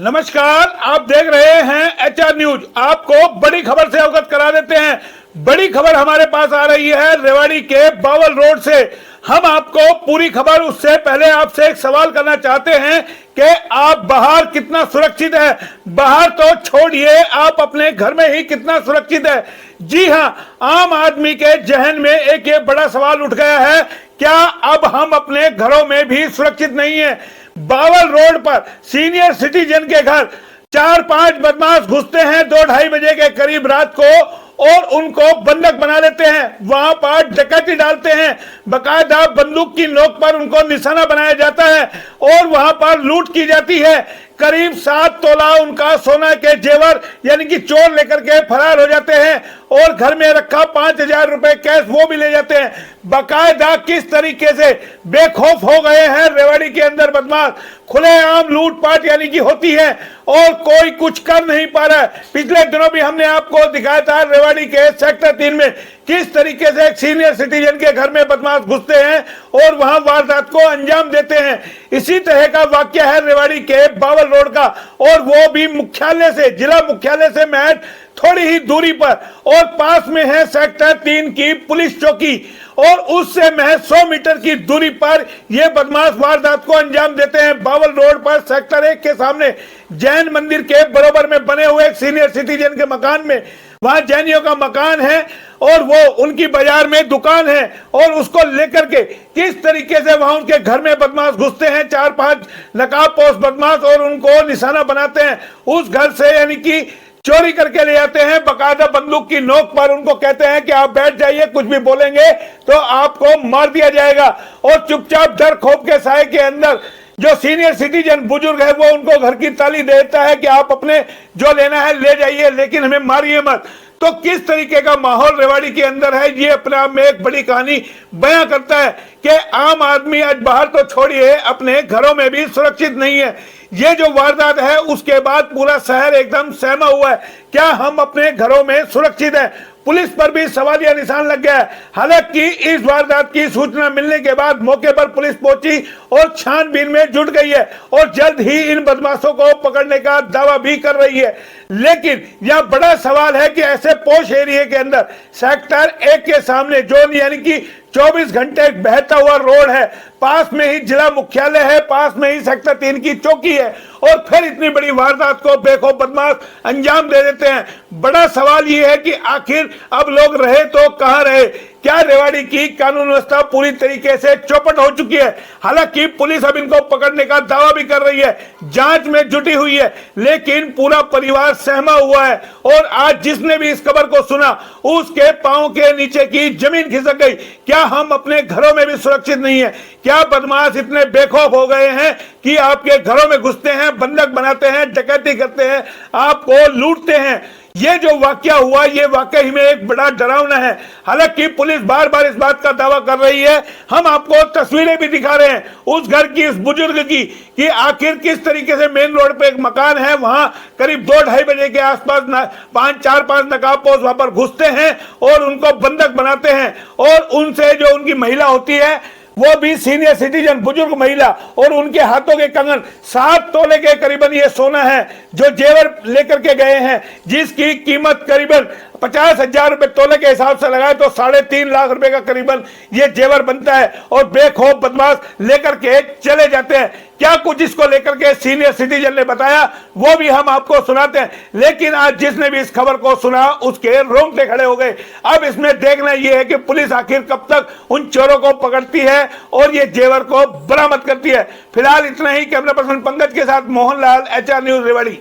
नमस्कार, आप देख रहे हैं एचआर न्यूज। आपको बड़ी खबर से अवगत करा देते हैं। बड़ी खबर हमारे पास आ रही है रेवाड़ी के बावल रोड से। हम आपको पूरी खबर, उससे पहले आपसे एक सवाल करना चाहते हैं कि आप बाहर कितना सुरक्षित है। बाहर तो छोड़िए, आप अपने घर में ही कितना सुरक्षित है। जी हां, आम आदमी के जहन में एक ये बड़ा सवाल उठ गया है, क्या अब हम अपने घरों में भी सुरक्षित नहीं है। बावल रोड पर सीनियर सिटीजन के घर 4-5 बदमाश घुसते हैं 2-2:30 बजे के करीब रात को और उनको बंधक बना लेते हैं। वहां पर डकैती डालते हैं, बकायदा बंदूक की नोक पर उनको निशाना बनाया जाता है और वहां पर लूट की जाती है। करीब 7 तोला उनका सोना के जेवर यानी कि चोर लेकर के फरार हो जाते हैं और घर में रखा 5,000 रुपए कैश वो भी ले जाते हैं। बकायदा किस तरीके से बेखौफ हो गए हैं रेवाड़ी के अंदर बदमाश। खुलेआम लूटपाट यानी कि होती है और कोई कुछ कर नहीं पा रहा है। पिछले दिनों भी हमने आपको दिखाया था रेवाड़ी के सेक्टर 3 में किस तरीके से एक सीनियर सिटीजन के घर में बदमाश घुसते हैं और वहां वारदात को अंजाम देते हैं। इसी तरह का वाकया है रेवाड़ी के बावल रोड का, और वो भी मुख्यालय से, जिला मुख्यालय से महज थोड़ी ही दूरी पर, और पास में है सेक्टर 3 की पुलिस चौकी, और उससे महज 100 मीटर की दूरी पर यह बदमाश वारदात को अंजाम देते हैं। बावल रोड पर सेक्टर 1 के सामने जैन मंदिर के बराबर में बने हुए एक सीनियर सिटीजन के मकान में, वहां जैनियों का मकान है और वो उनकी बाजार में दुकान है, और उसको लेकर के किस तरीके से वहां उनके घर में बदमाश घुसते हैं 4-5 नकाबपोश बदमाश और उनको निशाना बनाते हैं। उस घर से यानी कि चोरी करके ले जाते हैं, बकायदा बंदूक की नोक पर उनको कहते हैं कि आप बैठ जाइए, कुछ भी बोलेंगे तो आपको मार दिया जाएगा। और चुपचाप डर खौफ के साए के अंदर जो सीनियर सिटीजन बुजुर्ग है वो उनको घर की ताली देता है कि आप अपने जो लेना है ले जाइए, लेकिन हमें मारिए मत। तो किस तरीके का माहौल रेवाड़ी के अंदर है, ये अपने आप में एक बड़ी कहानी बयां करता है कि आम आदमी आज बाहर तो छोड़िए, अपने घरों में भी सुरक्षित नहीं है। ये जो वारदात है उसके बाद पूरा शहर एकदम सहमा हुआ है, क्या हम अपने घरों में सुरक्षित है। पुलिस पर भी सवालिया निशान लग गया है। हालांकि इस वारदात की सूचना मिलने के बाद मौके पर पुलिस पहुंची और छानबीन में जुट गई है और जल्द ही इन बदमाशों को पकड़ने का दावा भी कर रही है। लेकिन यह बड़ा सवाल है कि ऐसे पोश एरिया के अंदर सेक्टर 1 के सामने जो यानी कि 24 घंटे बहता हुआ रोड है, पास में ही जिला मुख्यालय है, पास में ही सेक्टर 3 की चौकी है, और फिर इतनी बड़ी वारदात को बेखौफ बदमाश अंजाम दे देते हैं। बड़ा सवाल यह है कि आखिर अब लोग रहे तो कहां रहे। क्या रेवाड़ी की कानून व्यवस्था पूरी तरीके से चौपट हो चुकी है। हालांकि पुलिस अब इनको पकड़ने का दावा भी कर रही है, जांच में जुटी हुई है, लेकिन पूरा परिवार सहमा हुआ है। और आज जिसने भी इस खबर को सुना उसके पांव के नीचे की जमीन खिसक गई। क्या हम अपने घरों में भी सुरक्षित नहीं है। क्या बदमाश इतने बेखौफ हो गए हैं कि आपके घरों में घुसते हैं, बंधक बनाते हैं, डकैती करते हैं, आपको लूटते हैं। ये जो वाकया हुआ ये वाकई में एक बड़ा डरावना है। हालांकि पुलिस बार बार इस बात का दावा कर रही है, हम आपको तस्वीरें भी दिखा रहे हैं उस घर की, उस बुजुर्ग की, कि आखिर किस तरीके से मेन रोड पे एक मकान है, वहां करीब 2-2:30 बजे के आसपास 4-5 नकाबपोश वहां पर घुसते हैं और उनको बंधक बनाते हैं, और उनसे जो उनकी महिला होती है वो भी सीनियर सिटीजन बुजुर्ग महिला, और उनके हाथों के कंगन 7 तोले के करीबन ये सोना है जो जेवर लेकर के गए हैं, जिसकी कीमत करीबन 50,000 रुपए तोले के हिसाब से लगाए तो 3.5 लाख रुपए का करीबन ये जेवर बनता है, और बेखौफ बदमाश लेकर के चले जाते हैं। क्या कुछ इसको लेकर के सीनियर सिटीजन ने बताया वो भी हम आपको सुनाते हैं। लेकिन आज जिसने भी इस खबर को सुना उसके रोंगटे खड़े हो गए। अब इसमें देखना यह है कि पुलिस आखिर कब तक उन चोरों को पकड़ती है और ये जेवर को बरामद करती है। फिलहाल इतना ही। कैमरा पर्सन पंकज के साथ मोहनलाल, एचआर न्यूज रेवाड़ी।